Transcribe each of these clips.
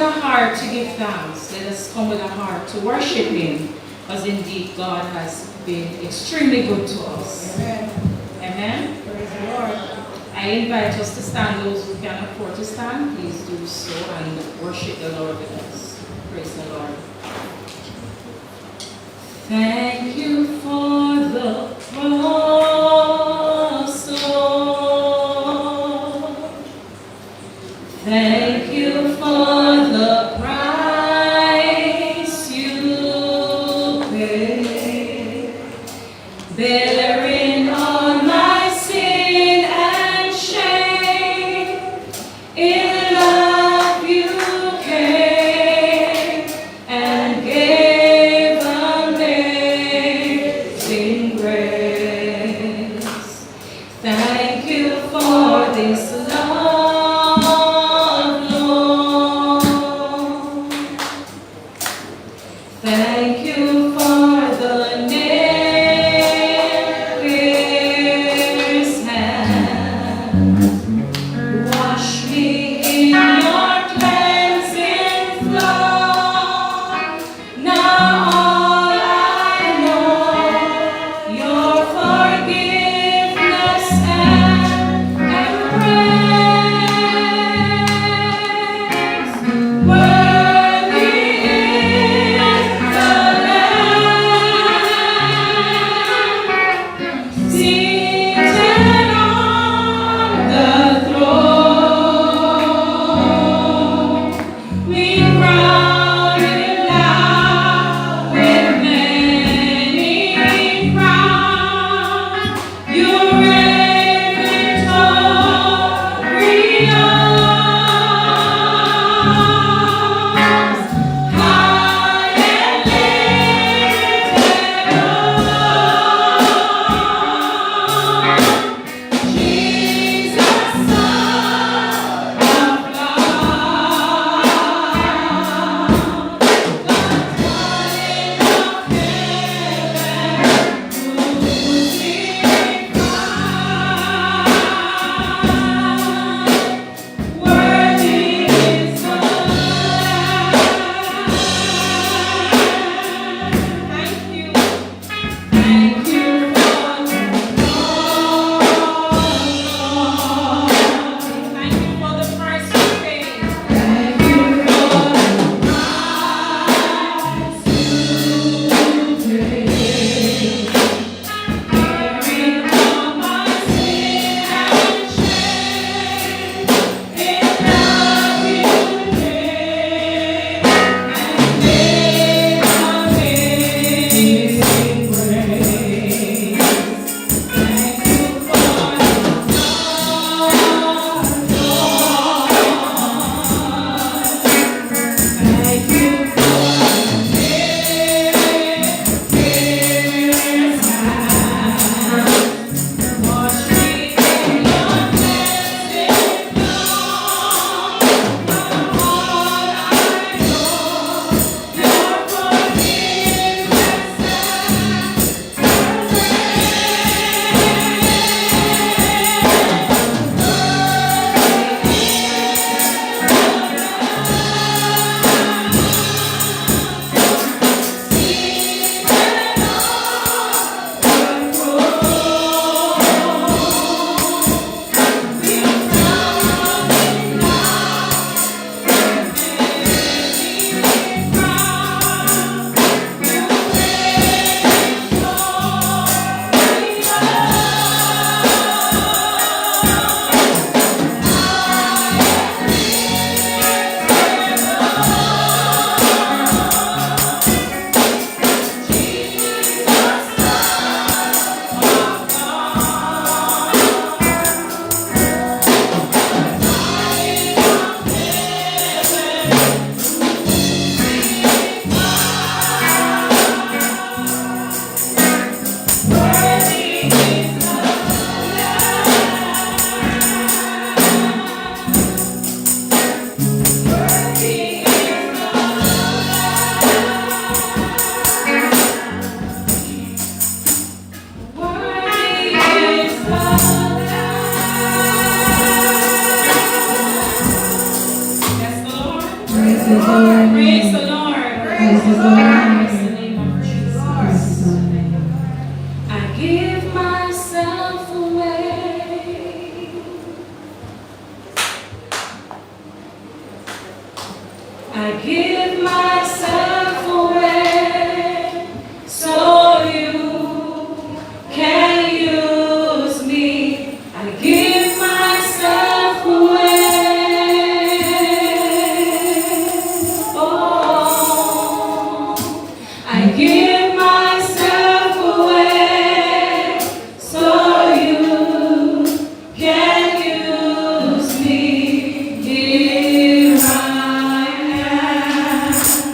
a heart to give thanks. Let us come with a heart to worship Him, because indeed God has been extremely good to us. Amen. Amen. Praise the Lord. I invite us to stand. Those who can afford to stand, please do so and worship the Lord with us. Praise the Lord. Thank you for the cross, Lord. Thank you for the price you paid, bearing all my sin and shame. In love you came and gave amazing grace. Thank you for this love, Lord. Thank you for the nail-pierced hand. Wash me in your cleansing flow. Now all I know, your forgiveness and embrace. Worthy is the Lamb, seated on the throne. We crown Him now with many crowns. You reign victorious. High and lifted up, Jesus, Son of God, the Lion of heaven, crucified. Worthy is the Lamb. Thank you. Thank you for the cross. Thank you for the price you paid. Thank you for the price you paid. Bearing all my sin and shame. In love you came and gave amazing grace. Thank you for the love, Lord. Thank you for the nail-pierced hand. Wash me in your cleansing flow. Now all I know, your forgiveness Yes, Lord. Praise the Lord. Praise the Lord. Praise the name of Jesus. I give myself away. I give myself away so you can use me. I give myself away. Oh, I give myself away so you can use me. Here I am.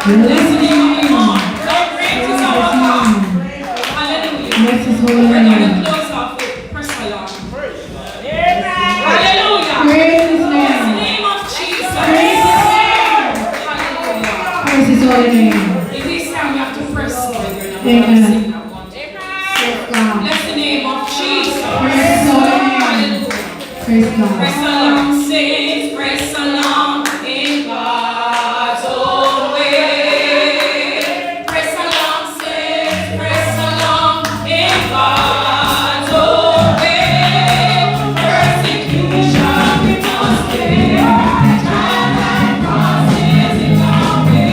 Bless the name of the Lord. How great is our God. Hallelujah. We're going to close off with press along. Hallelujah. Bless the name of Jesus. Hallelujah. Praise His holy name. In this time we have to press. Amen. Bless the name of Jesus. Praise His holy name. Hallelujah. Praise God. Press along, saints, press along in God's own way. Press along, saints, press along in God's own way. Persecution we must bear, trial and crosses in our way.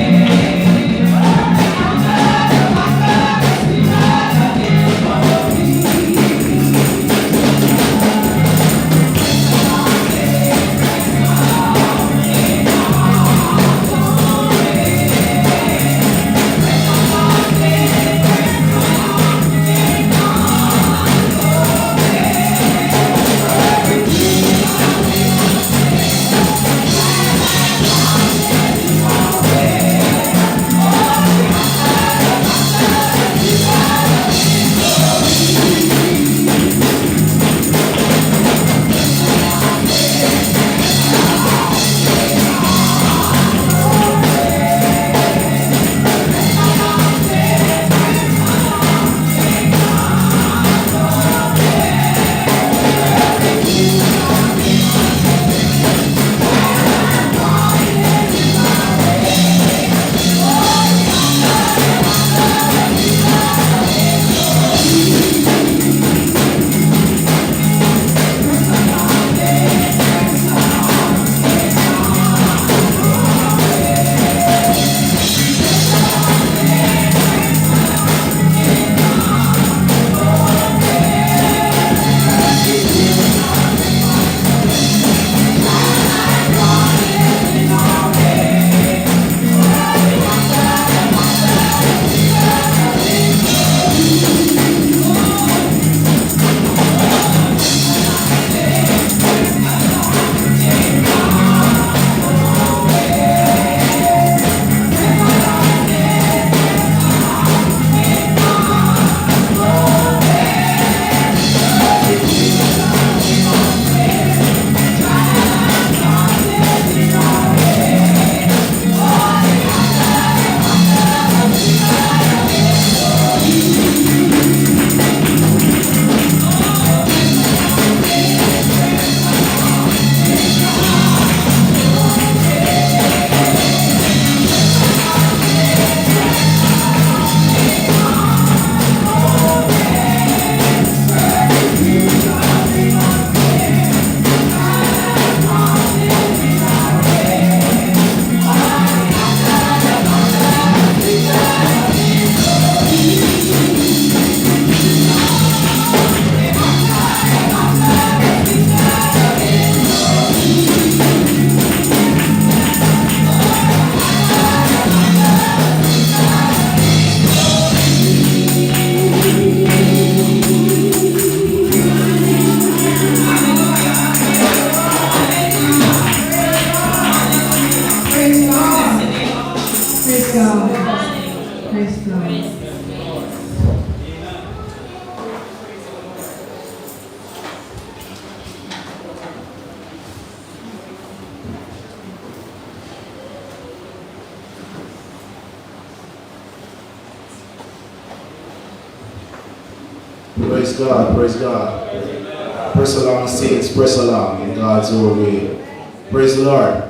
Praise God, praise God. Press along, saints, press along in God's own way. Praise the Lord.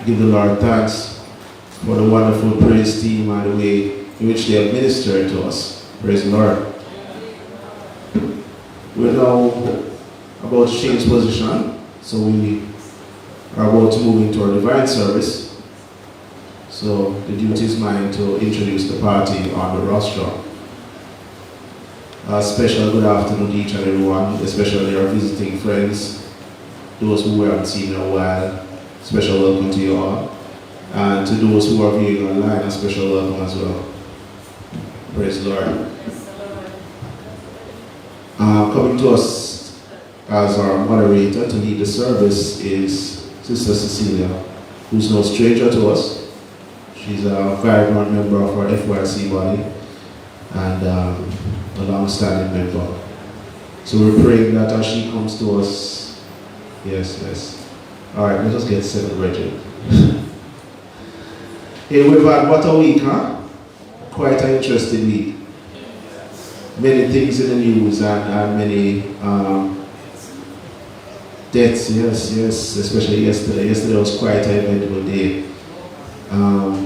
Give the Lord thanks for the wonderful praise team and the way in which they have ministered to us. Praise the Lord. We're now about to change position, so we are about to move into our divine service. So the duty is mine to introduce the party on the rostrum. A special good afternoon to each and everyone, especially our visiting friends, those who we haven't seen in a while. Special welcome to you all. And to those who are viewing online, a special welcome as well. Praise the Lord. Coming to us as our moderator to lead the service is Sister Cecelia, who's no stranger to us. She's a vibrant member of our FYC body and a long-standing member. So we're praying that as she comes to us, yes. All right, let us get celebrated. Hey, we've had what a week, huh? Quite an interesting week. Many things in the news and many deaths, yes, especially yesterday. Yesterday was quite an eventful day.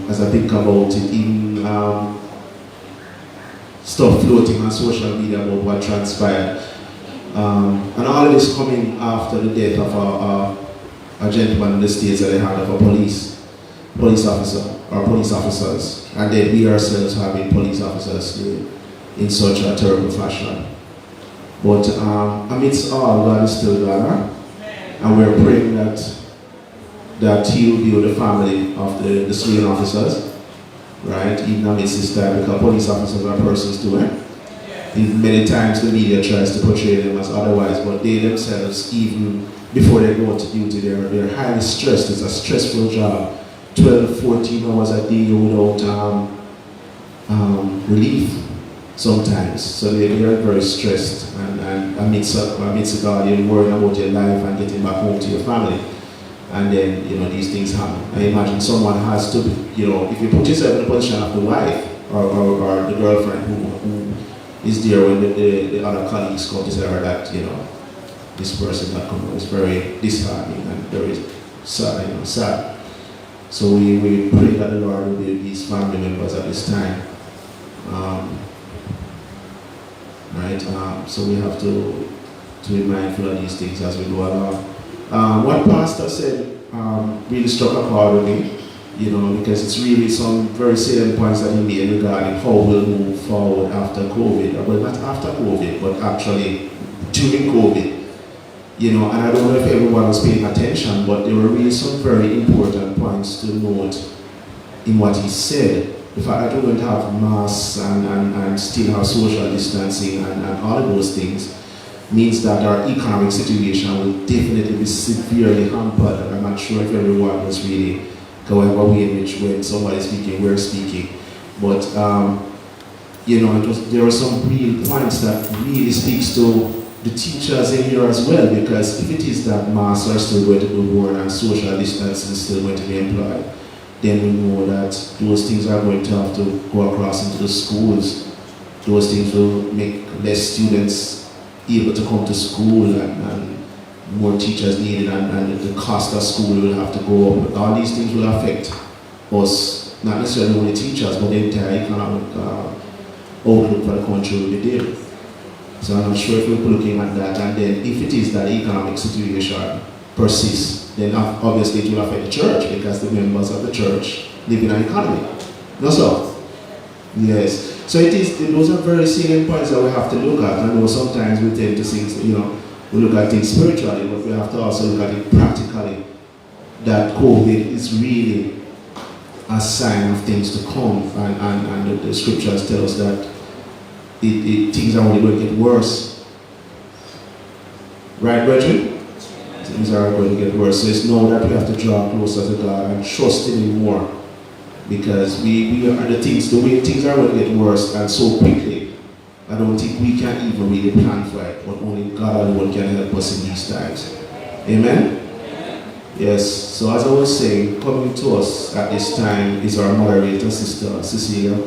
As I think about it, even stuff floating on social media about what transpired. And all of this coming after the death of a gentleman in the States at the hand of a police officer or police officers, and then we ourselves have been police officers in such a terrible fashion. But amidst all, God is still God, huh? And we're praying that He will be with the family of the slain officers, right? Even amidst this time, because police officers are persons too, eh? Many times the media tries to portray them as otherwise, but they themselves, even before they go to duty, they're highly stressed. It's a stressful job. 12, 14 hours a day without relief sometimes. So they are very stressed, and amidst it all, you're worrying about your life and getting back home to your family. And then, these things happen. I imagine someone has to, if you put yourself in the position of the wife or the girlfriend who is there when the other colleagues come to tell her that, this person that comes, it's very disheartening and very sad. So we pray that the Lord will be with these family members at this time. So we have to be mindful of these things as we go along. What Pastor said really struck a chord with me, because it's really some very salient points that he made regarding how we'll move forward after COVID. Well, not after COVID, but actually during COVID. And I don't know if everyone was paying attention, but there were really some very important points to note in what he said. The fact that we're going to have masks and still have social distancing and all of those things means that our economic situation will definitely be severely hampered. And I'm not sure if everyone was really, however way in which when somebody's speaking, we're speaking. But, there were some real points that really speaks to the teachers in here as well, because if it is that masks are still going to be worn and social distancing is still going to be employed, then we know that those things are going to have to go across into the schools. Those things will make less students able to come to school and more teachers needed, and the cost of school will have to go up. All these things will affect us, not necessarily only teachers, but the entire economic outlook for the country will be there. So I'm not sure if we're looking at that, and then if it is that the economic situation persists, then obviously it will affect the church, because the members of the church live in an economy. No, so? Yes. So those are very salient points that we have to look at. I know sometimes we tend to think, we look at things spiritually, but we have to also look at it practically. That COVID is really a sign of things to come, and the scriptures tell us that things are only going to get worse. Right, brethren? Things are going to get worse. So it's now that we have to draw closer to God and trust in Him more. Because the way things are going to get worse and so quickly, I don't think we can even really plan for it, but only God alone can help us in these times. Amen? Yes, so as I was saying, coming to us at this time is our moderator, Sister Cecelia.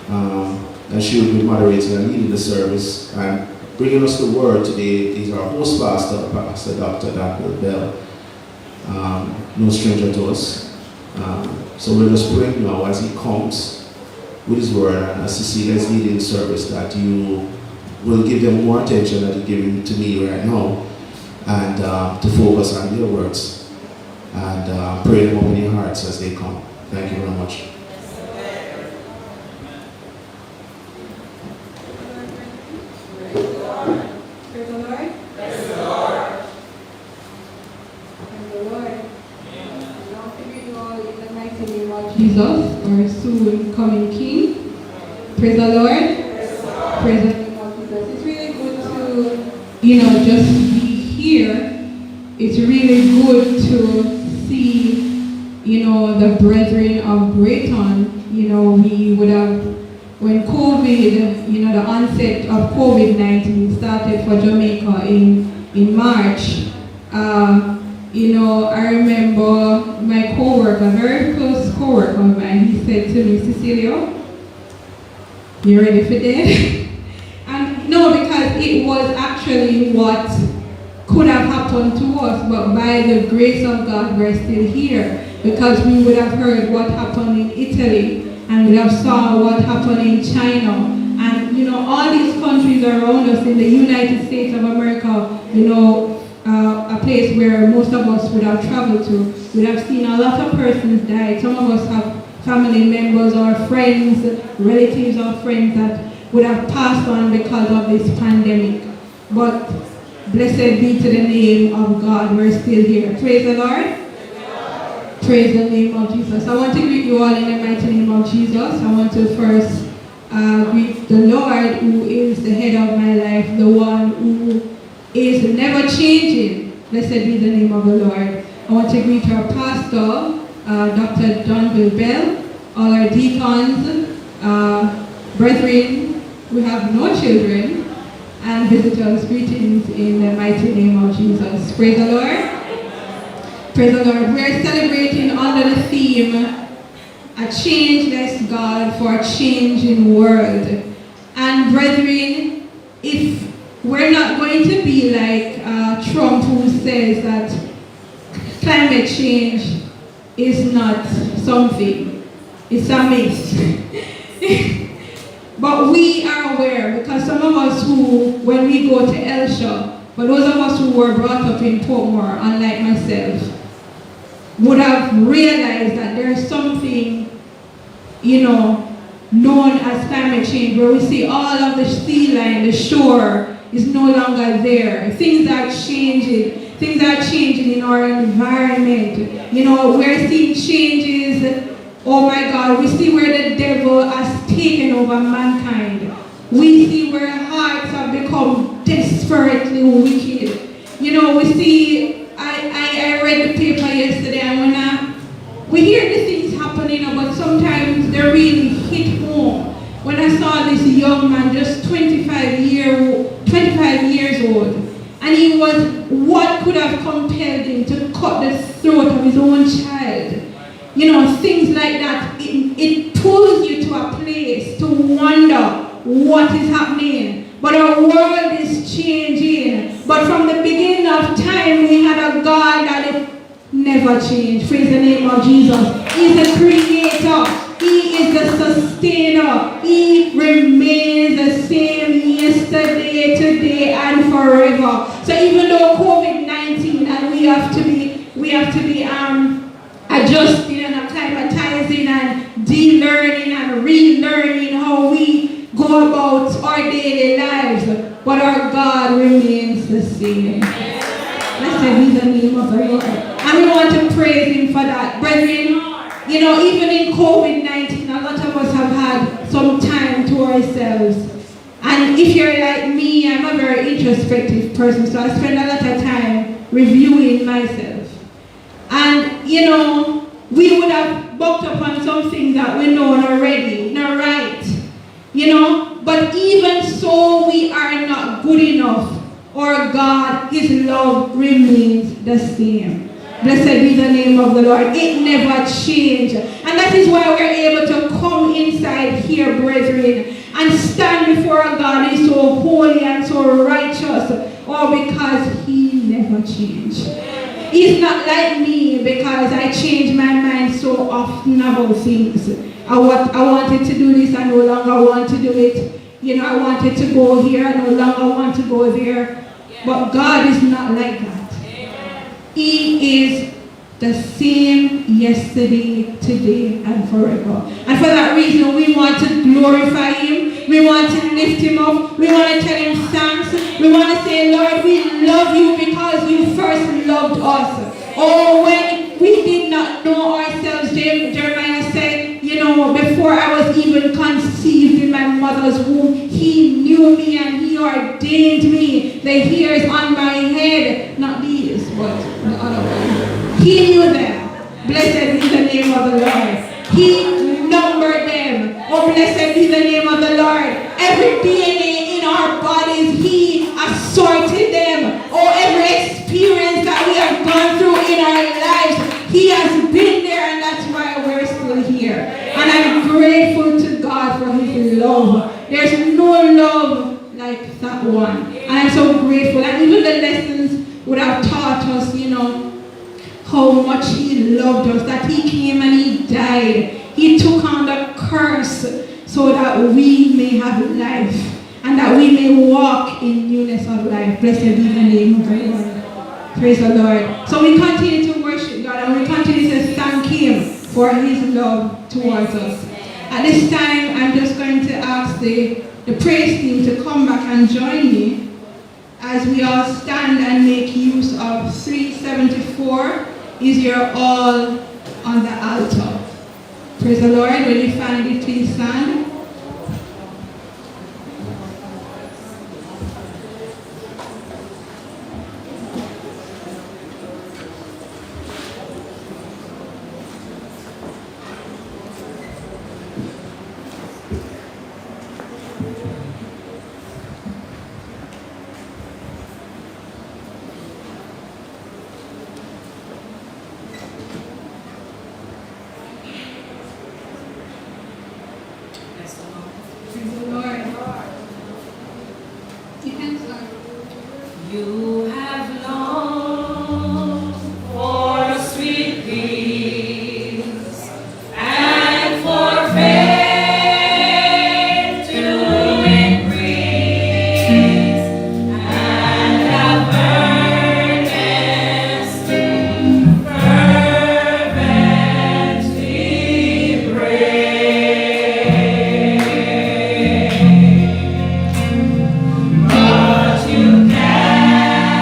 And she will be moderating and leading the service. And bringing us the word today is our host pastor, Pastor Dr. Donvile. No stranger to us. So we'll just pray now as he comes with his word, and as Cecelia is leading the service, that you will give them more attention than you're giving to me right now, and to focus on your words, and pray them up in your hearts as they come. Thank you very much. Jesus, our soon coming King. Praise the Lord. Praise the name of Jesus. It's really good to, just be here. It's really good to see, the brethren of Braeton we would have, when COVID, the onset of COVID-19 started for Jamaica in March, I remember my coworker, very close coworker of mine, he said to me, Cecelia, you ready for that? And no, because it was actually what could have happened to us, but by the grace of God, we're still here. Because we would have heard what happened in Italy, and we have saw what happened in China, and all these countries around us in the United States of America, a place where most of us would have traveled to, would have seen a lot of persons die. Some of us have family members or friends, relatives or friends that would have passed on because of this pandemic. But blessed be to the name of God, we're still here. Praise the Lord. Praise the name of Jesus. I want to greet you all in the mighty name of Jesus. I want to first greet the Lord, who is the head of my life, the one who is never changing. Blessed be the name of the Lord. I want to greet our pastor, Dr. Donvile, all our deacons, brethren who have no children, and visitors. Greetings in the mighty name of Jesus. Praise the Lord. Praise the Lord. We're celebrating under the theme, a changeless God for a changing world. And brethren, if we're not going to be like Trump, who says that climate change is not something, it's a myth. But we are aware, because some of us who, when we go to Elsha, but those of us who were brought up in Portmore, unlike myself, would have realized that there's something, known as climate change, where we see all of the sea line, the shore is no longer there. Things are changing. Things are changing in our environment. We're seeing changes. Oh my God, we see where the devil has taken over mankind. We see where hearts have become desperately wicked. We see, I read the paper yesterday, and when we hear the things happening, but sometimes they really hit home. When I saw this young man, just 25 years old, and he was, what could have compelled him to cut the throat of his own child? Things like that, it pulls you to a place to wonder what is happening. But our world is changing. But from the beginning of time, we had a God that it never changed. Praise the name of Jesus. He's the creator. He is the sustainer. He remains the same yesterday, today, and forever. So even though COVID-19, and we have to be adjusting and acclimatizing and de-learning and relearning how we go about our daily lives, but our God remains the same. Blessed be the name of the Lord. And we want to praise Him for that. Brethren, even in COVID-19, a lot of us have had some time to ourselves. And if you're like me, I'm a very introspective person, so I spend a lot of time reviewing myself. And, we would have bucked up on some things that we know already, not right. But even so, we are not good enough. Or God, His love remains the same. Blessed be the name of the Lord. It never changed. And that is why we're able to come inside here, brethren, and stand before a God who is so holy and so righteous. Because He never changed. He's not like me, because I change my mind so often about things. I wanted to do this, I no longer want to do it. I wanted to go here, I no longer want to go there. But God is not like that. He is the same yesterday, today, and forever. And for that reason, we want to glorify Him. We want to lift Him up. We want to tell Him thanks. We want to say, Lord, we love You because You first loved us. When we did not know ourselves, Jeremiah said, before I was even conceived in my mother's womb, He knew me and He ordained me. The hairs on my head, not these, but the other one. He knew them. Blessed be the name of the Lord. He numbered Oh, blessed be the name of the Lord. Every DNA in our bodies, He has sorted them. Oh, every experience that we have gone through in our lives, He has been there, and that's why we're still here. And I'm grateful to God for His love. There's no love like that one. And I'm so grateful. And even the lessons would have taught us, how much He loved us, that He came and He died. He took on the curse so that we may have life and that we may walk in newness of life. Blessed be the name of the Lord. Praise the Lord. So we continue to worship God and we continue to thank Him for His love towards us. At this time, I'm just going to ask the praise team to come back and join me as we all stand and make use of 374. Is your all on the altar. Praise the Lord. When you find it, please stand. Praise the Lord. You can start. You have longed for sweet peace and for faith to increase and have earnestly, fervently prayed. But you can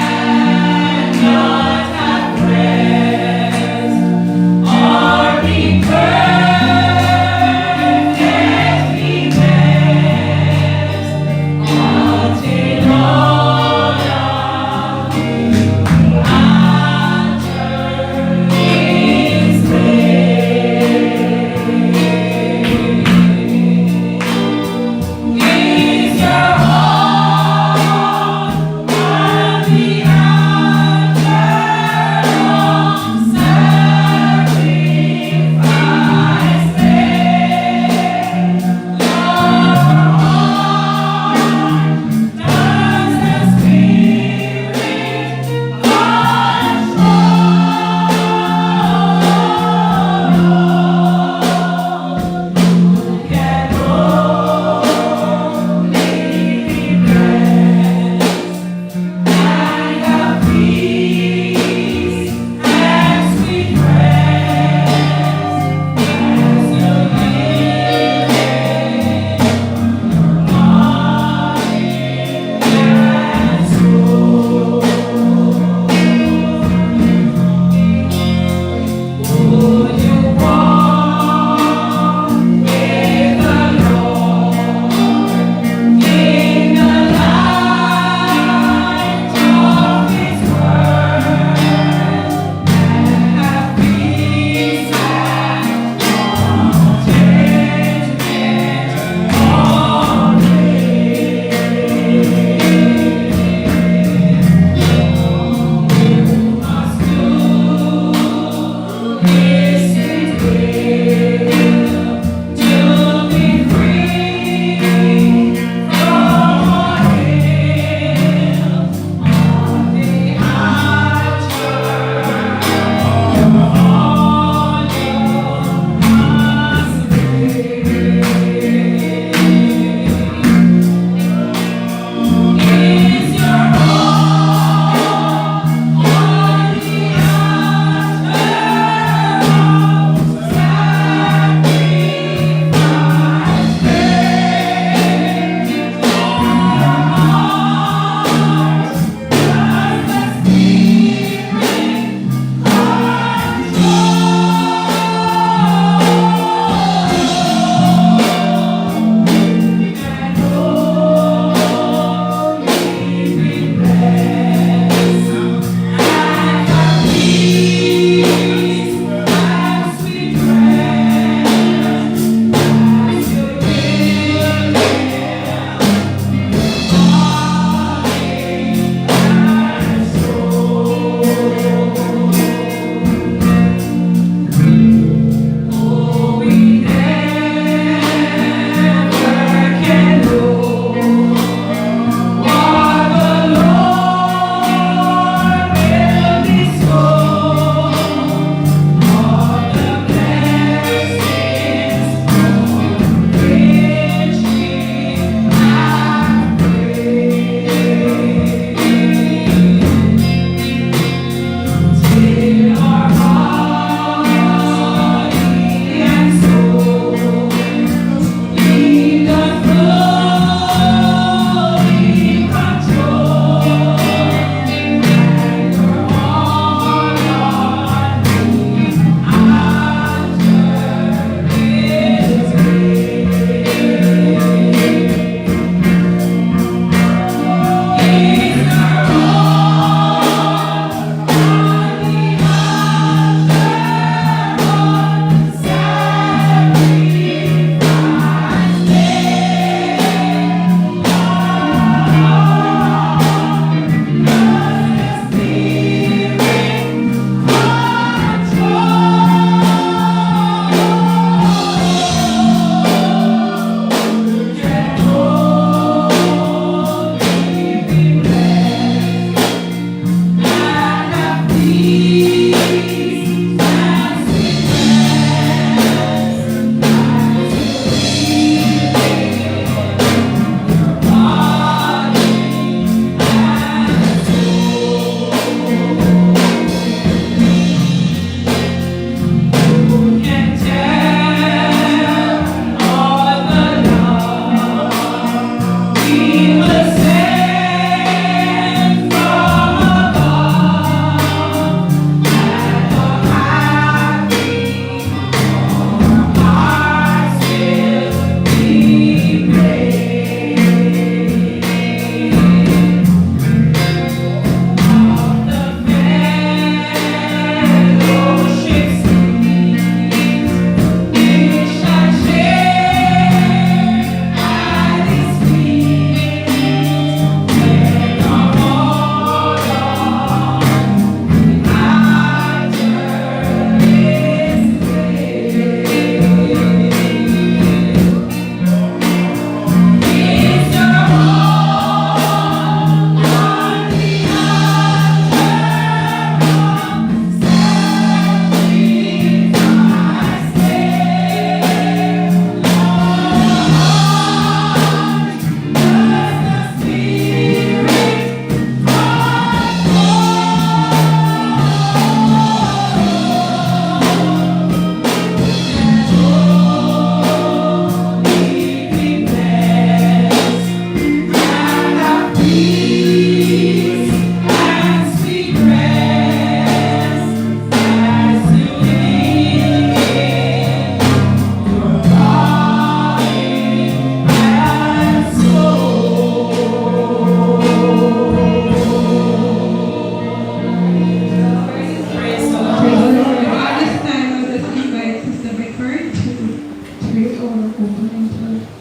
pray our opening prayer.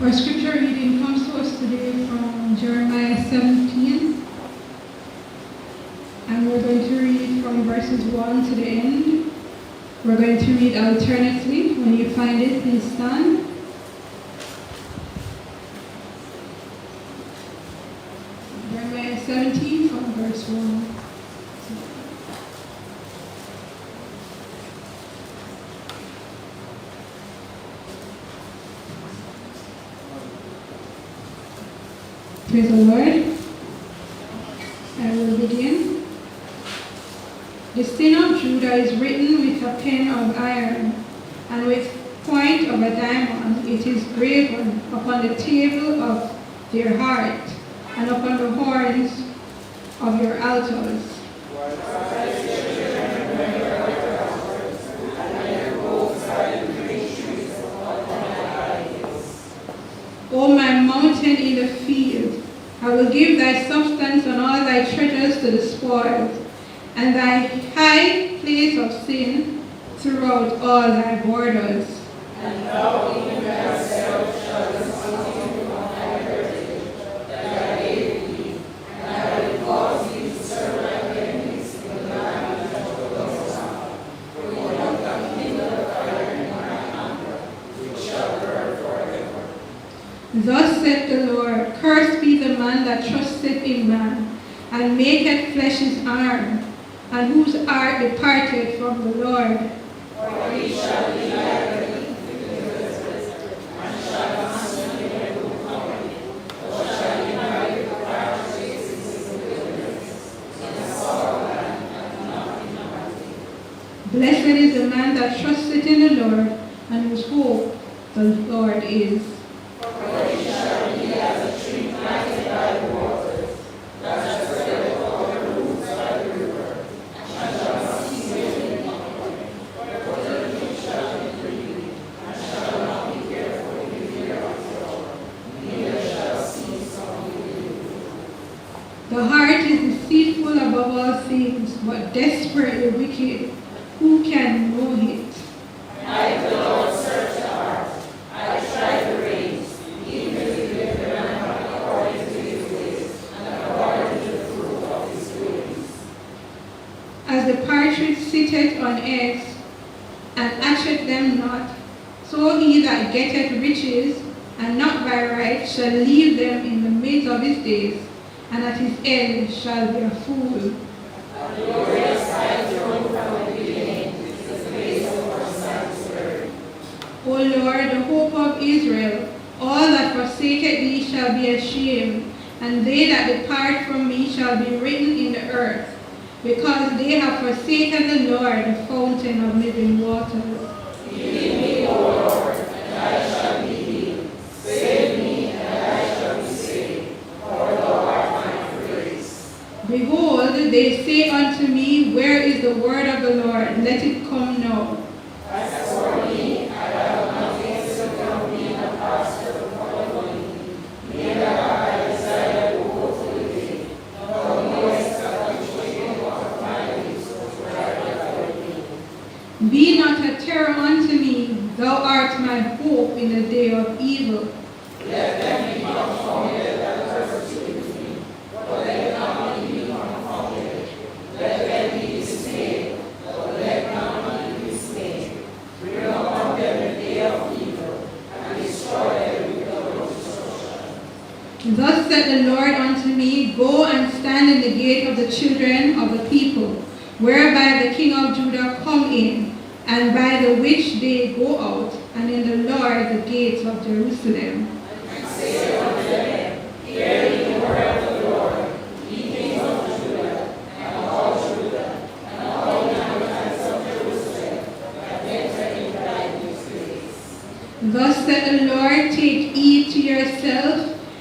Our scripture reading comes to us today from Jeremiah 17, from verses 1 to the end. We're going to read alternately. When you find it, please stand. Jeremiah 17 from verse 1. Praise the Lord. I will begin. The sin of Judah is written with a pen of iron, and with point of a diamond it is graven upon the table of their heart, and upon the horns of your altars. O my mountain in the field, I will give thy substance and all thy treasures to the spoils, and thy high place of sin throughout all thy borders. And thou even thyself shalt receive from thy heritage that I gave thee, and I will cause thee to serve thy enemies in the land that thou dost not. For you have kindled a fire in my anger, which shall burn forever. Thus saith the Lord, cursed be the man that trusteth in man, and maketh flesh his arm, and whose heart departed from the Lord. For he shall be like a leaf and shall not see the good company, or shall inhabit the quiet places in the wilderness, in a sour land and not inhabited. Blessed is the man that trusteth in the Lord, and whose hope the Lord is. For he shall be as a tree planted by the waters, that spreadeth out the roots by the river, and shall not see the company. For he shall be free, and shall not be careful in the fear of the Lord, neither shall cease from doing. The heart is deceitful above all things, but desperately wicked. Who can know it? I, the Lord, search the heart. I try the reins, even if the man according to his ways, and according to the fruit of his doings. As the partridge sitteth on eggs, and hatcheth them not, so he that getteth riches, and not by right, shall leave them in the midst of his days, and at his end shall be a fool. A glorious sight from the beginning is the face of our sanctuary. O Lord, the hope of Israel, all that forsaketh thee shall be ashamed, and they that depart from me shall be written in the earth, because they have forsaken the Lord, the fountain of living waters. Heal me, O Lord, and I shall be healed. Save me, and I shall be saved, for thou art my praise. Behold, they say unto me, where is the word of the Lord? Let it come now. As for me, I have nothing to come me in a pastor before me, neither have I desired to go to the day. Thou knowest that the shaking of my lips was right before me. Be not a terror unto me, thou art my hope in the day of evil. Let them be confounded that persecute me, but let not me be confounded. Let them be dismayed, but let not me be dismayed. Bring upon them the day of evil, and destroy them with the destruction. Thus said the Lord unto me, go and stand in the gate of the children of the people, whereby the king of Judah come in, and by the which they go out, and in the Lord the gates of Jerusalem. And say unto them, hear ye the word of the Lord, ye kings of Judah, and all Judah, and all the inhabitants of Jerusalem, that enter into thy place. Thus said the Lord, take heed to yourself,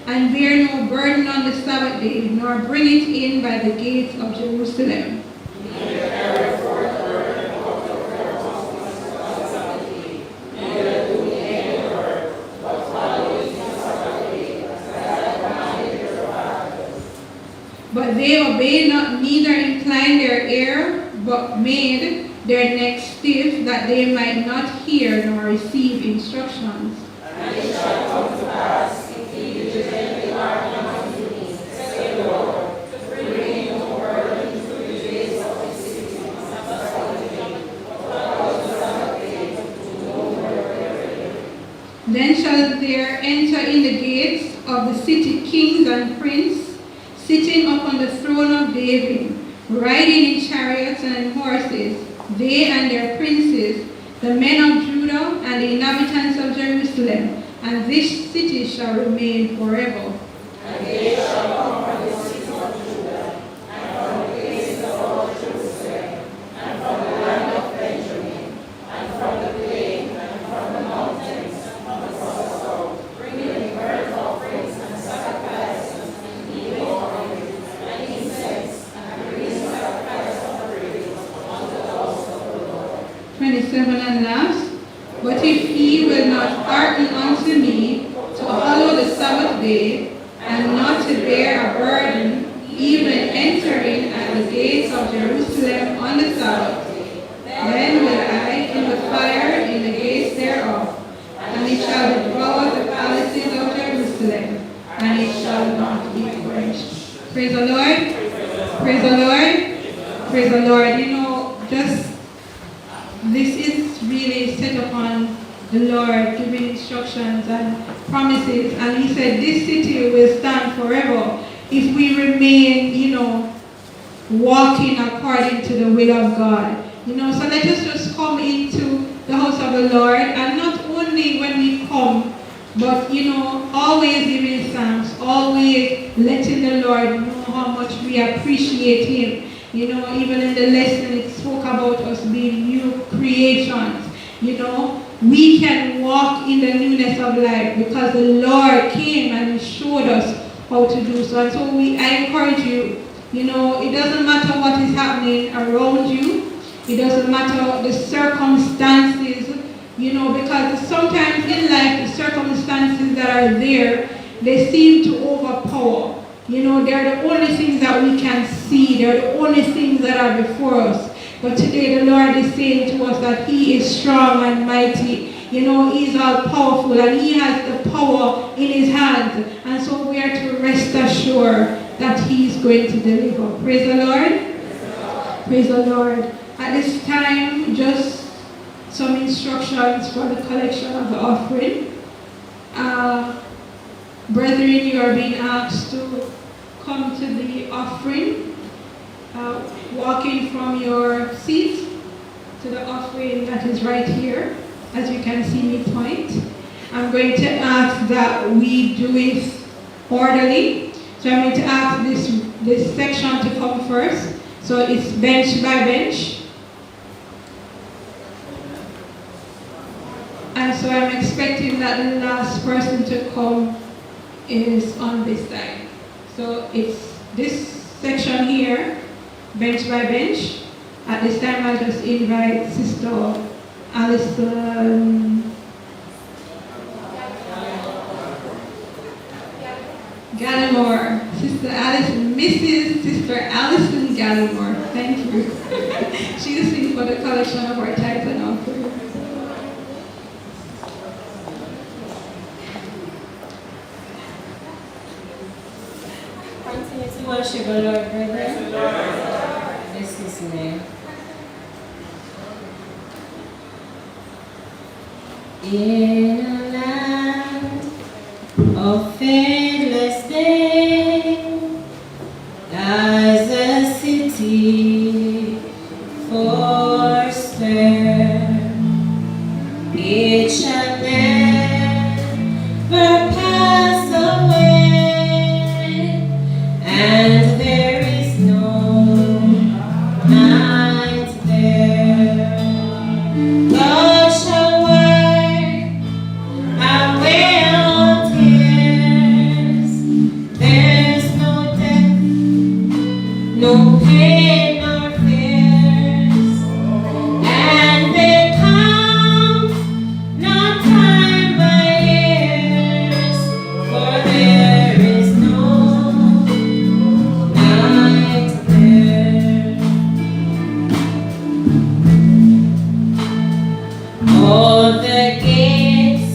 and bear no burden on the Sabbath day, nor bring it in by the gates of Jerusalem. Neither carry forth burden of the responsibility, neither do any work, but follow it in Sabbath day, as I commanded your fathers. But they obeyed not, neither inclined their ear, but made their necks stiff, that they might not hear nor receive instructions. And it shall come to pass, if ye diligently hearken unto me, saith the Lord, to bring no burden to the gates of the city, of the city kings and princes, sitting upon the throne of David, riding in chariots and horses, they and their princes, the men of Judah and the inhabitants of Jerusalem, and this city shall remain forever. And they shall come from the cities of Judah, and from the places of all Jerusalem, and from the land of Benjamin, and from the plain, and from the mountains, and from the south, bringing burnt offerings and sacrifices, and evil offerings, and incense, and bringing sacrifice of praise unto the house of the Lord. 27 and last. But if ye will not hearken unto me, to hallow the Sabbath day, and not to bear a burden, even entering at the gates of Jerusalem on the Sabbath day, then will I in the fire in the gates thereof, and it shall devour the palaces of Jerusalem, and it shall not be quenched. Praise the Lord. Praise the Lord. Praise the Lord. You know, just this is really set upon the Lord giving instructions and promises, and he said this city will stand forever if we remain, walking according to the will of God. So let us just come into the house of the Lord, and not only when we come, but always giving thanks, always letting the Lord know how much we appreciate him. Even in the lesson it spoke about us being new creations. We can walk in the newness of life because the Lord came and he showed us how to do so. And so I encourage you, it doesn't matter what is happening around you. It doesn't matter the circumstances, because sometimes in life, the circumstances that are there, they seem to overpower. They're the only things that we can see. They're the only things that are before us. But today the Lord is saying to us that he is strong and mighty. He is all powerful and he has the power in his hands. And so we are to rest assured that he is going to deliver. Praise the Lord. Praise the Lord. At this time, just some instructions for the collection of the offering. Brethren, you are being asked to come to the offering, walking from your seat to the offering that is right here. As you can see me point. I'm going to ask that we do it orderly. So I'm going to ask this section to come first. So it's bench by bench. And so I'm expecting that the last person to come is on this side. So it's this section here, bench by bench. At this time, I'll just invite Sister Alison Gallimore. Sister Alison, Mrs. Sister Alison Gallimore. Thank you. She is singing for the collection of our tithes and offerings. Continue to worship the Lord, brethren. Bless his name. In a land of faithless day lies a city forswear. It shall never pass away, and there is no night there. God shall wipe away all tears. There's no death, no pain nor fears, and there comes no time by years, for there is no night there. All the gates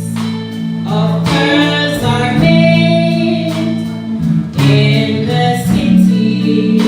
of pearls are made in the city.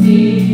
see.